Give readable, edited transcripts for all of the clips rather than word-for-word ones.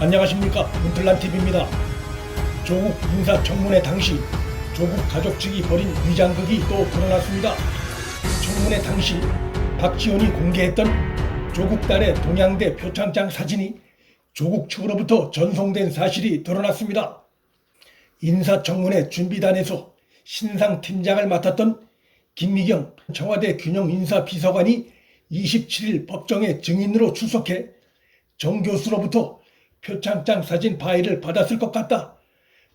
안녕하십니까, 문틀란TV입니다. 조국 인사청문회 당시 조국 가족 측이 벌인 위장극이 또 드러났습니다. 청문회 당시 박지원이 공개했던 조국 딸의 동양대 표창장 사진이 조국 측으로부터 전송된 사실이 드러났습니다. 인사청문회 준비단에서 신상 팀장을 맡았던 김미경 청와대 균형인사비서관이 27일 법정에 증인으로 출석해 정 교수로부터 표창장 사진 파일을 받았을 것 같다.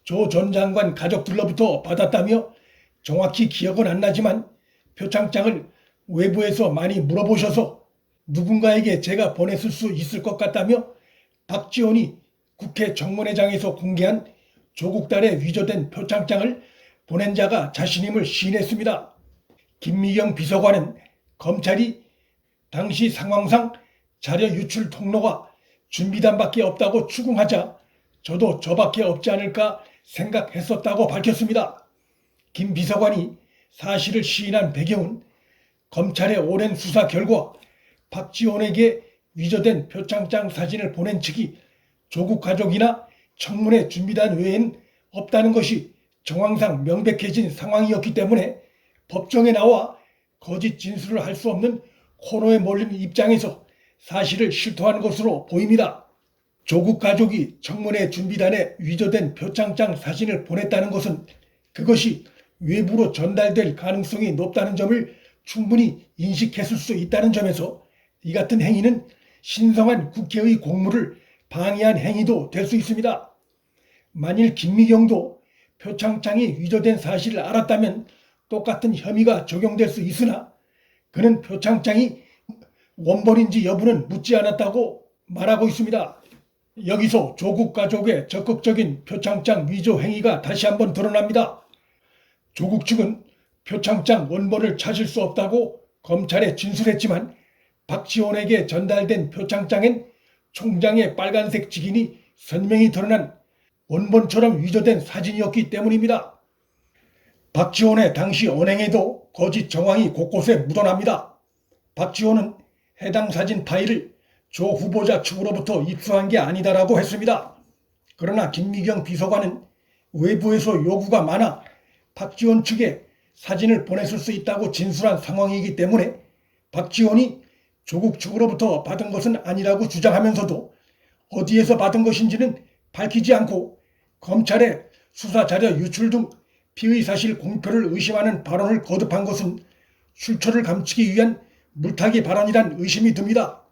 조 전 장관 가족들로부터 받았다며 정확히 기억은 안 나지만 표창장을 외부에서 많이 물어보셔서 누군가에게 제가 보냈을 수 있을 것 같다며 박지원이 국회 정문회장에서 공개한 조국 딸의 위조된 표창장을 보낸 자가 자신임을 시인했습니다. 김미경 비서관은 검찰이 당시 상황상 자료 유출 통로가 준비단밖에 없다고 추궁하자 저도 저밖에 없지 않을까 생각했었다고 밝혔습니다. 김 비서관이 사실을 시인한 배경은 검찰의 오랜 수사 결과 박지원에게 위조된 표창장 사진을 보낸 측이 조국 가족이나 청문회 준비단 외엔 없다는 것이 정황상 명백해진 상황이었기 때문에 법정에 나와 거짓 진술을 할 수 없는 코너에 몰린 입장에서 사실을 실토한 것으로 보입니다. 조국 가족이 청문회 준비단에 위조된 표창장 사진을 보냈다는 것은 그것이 외부로 전달될 가능성이 높다는 점을 충분히 인식했을 수 있다는 점에서 이 같은 행위는 신성한 국회의 공무를 방해한 행위도 될 수 있습니다. 만일 김미경도 표창장이 위조된 사실을 알았다면 똑같은 혐의가 적용될 수 있으나 그는 표창장이 원본인지 여부는 묻지 않았다고 말하고 있습니다. 여기서 조국 가족의 적극적인 표창장 위조 행위가 다시 한번 드러납니다. 조국 측은 표창장 원본을 찾을 수 없다고 검찰에 진술했지만 박지원에게 전달된 표창장엔 총장의 빨간색 직인이 선명히 드러난 원본처럼 위조된 사진이었기 때문입니다. 박지원의 당시 언행에도 거짓 정황이 곳곳에 묻어납니다. 박지원은 해당 사진 파일을 조 후보자 측으로부터 입수한 게 아니다라고 했습니다. 그러나 김미경 비서관은 외부에서 요구가 많아 박지원 측에 사진을 보냈을 수 있다고 진술한 상황이기 때문에 박지원이 조국 측으로부터 받은 것은 아니라고 주장하면서도 어디에서 받은 것인지는 밝히지 않고 검찰의 수사자료 유출 등 피의사실 공표를 의심하는 발언을 거듭한 것은 출처를 감추기 위한 물타기 발언이란 의심이 듭니다.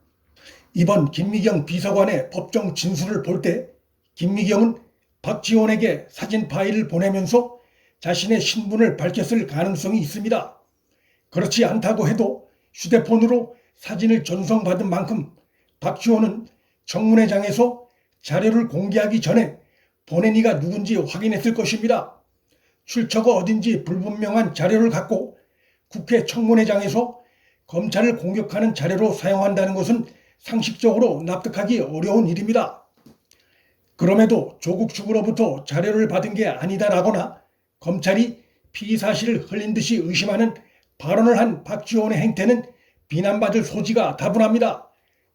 이번 김미경 비서관의 법정 진술을 볼 때 김미경은 박지원에게 사진 파일을 보내면서 자신의 신분을 밝혔을 가능성이 있습니다. 그렇지 않다고 해도 휴대폰으로 사진을 전송받은 만큼 박지원은 청문회장에서 자료를 공개하기 전에 보낸 이가 누군지 확인했을 것입니다. 출처가 어딘지 불분명한 자료를 갖고 국회 청문회장에서 검찰을 공격하는 자료로 사용한다는 것은 상식적으로 납득하기 어려운 일입니다. 그럼에도 조국 측으로부터 자료를 받은 게 아니다라거나 검찰이 피의사실을 흘린 듯이 의심하는 발언을 한 박지원의 행태는 비난받을 소지가 다분합니다.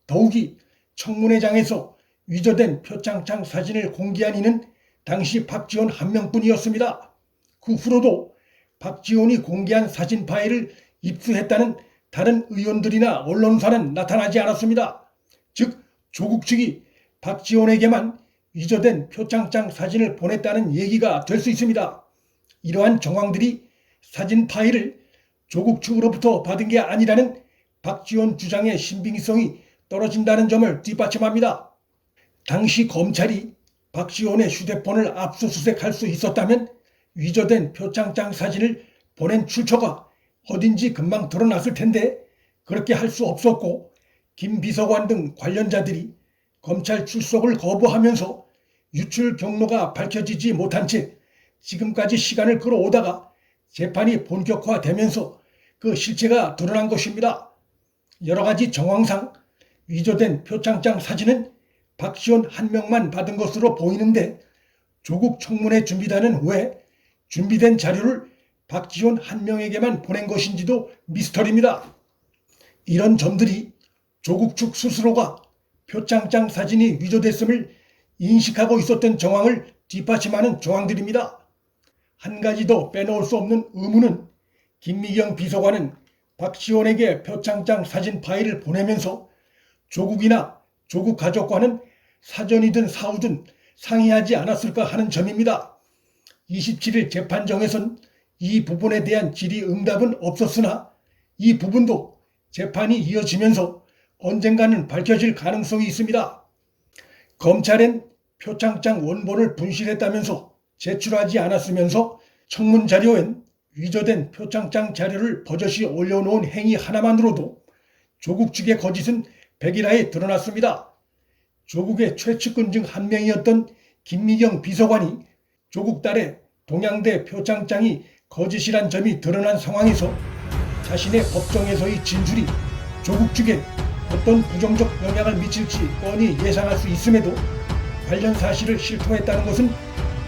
더욱이 청문회장에서 위조된 표창장 사진을 공개한 이는 당시 박지원 한 명뿐이었습니다. 그 후로도 박지원이 공개한 사진 파일을 입수했다는 다른 의원들이나 언론사는 나타나지 않았습니다. 즉 조국 측이 박지원에게만 위조된 표창장 사진을 보냈다는 얘기가 될 수 있습니다. 이러한 정황들이 사진 파일을 조국 측으로부터 받은 게 아니라는 박지원 주장의 신빙성이 떨어진다는 점을 뒷받침합니다. 당시 검찰이 박지원의 휴대폰을 압수수색할 수 있었다면 위조된 표창장 사진을 보낸 출처가 어딘지 금방 드러났을 텐데 그렇게 할 수 없었고 김 비서관 등 관련자들이 검찰 출석을 거부하면서 유출 경로가 밝혀지지 못한 채 지금까지 시간을 끌어오다가 재판이 본격화되면서 그 실체가 드러난 것입니다. 여러 가지 정황상 위조된 표창장 사진은 박지원 한 명만 받은 것으로 보이는데 조국 청문회 준비단은 왜 준비된 자료를 박지원 한 명에게만 보낸 것인지도 미스터리입니다. 이런 점들이 조국 측 스스로가 표창장 사진이 위조됐음을 인식하고 있었던 정황을 뒷받침하는 조항들입니다. 한 가지 더 빼놓을 수 없는 의문은 김미경 비서관은 박지원에게 표창장 사진 파일을 보내면서 조국이나 조국 가족과는 사전이든 사후든 상의하지 않았을까 하는 점입니다. 27일 재판정에선 이 부분에 대한 질의응답은 없었으나 이 부분도 재판이 이어지면서 언젠가는 밝혀질 가능성이 있습니다. 검찰은 표창장 원본을 분실했다면서 제출하지 않았으면서 청문 자료엔 위조된 표창장 자료를 버젓이 올려놓은 행위 하나만으로도 조국 측의 거짓은 백일하에 드러났습니다. 조국의 최측근 중 한 명이었던 김미경 비서관이 조국 딸의 동양대 표창장이 거짓이란 점이 드러난 상황에서 자신의 법정에서의 진술이 조국 측에 어떤 부정적 영향을 미칠지 뻔히 예상할 수 있음에도 관련 사실을 실토했다는 것은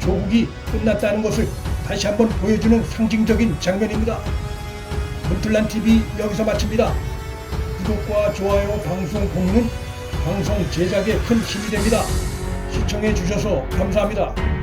조국이 끝났다는 것을 다시 한번 보여주는 상징적인 장면입니다. 문틀란TV 여기서 마칩니다. 구독과 좋아요, 방송 공유는 방송 제작에 큰 힘이 됩니다. 시청해 주셔서 감사합니다.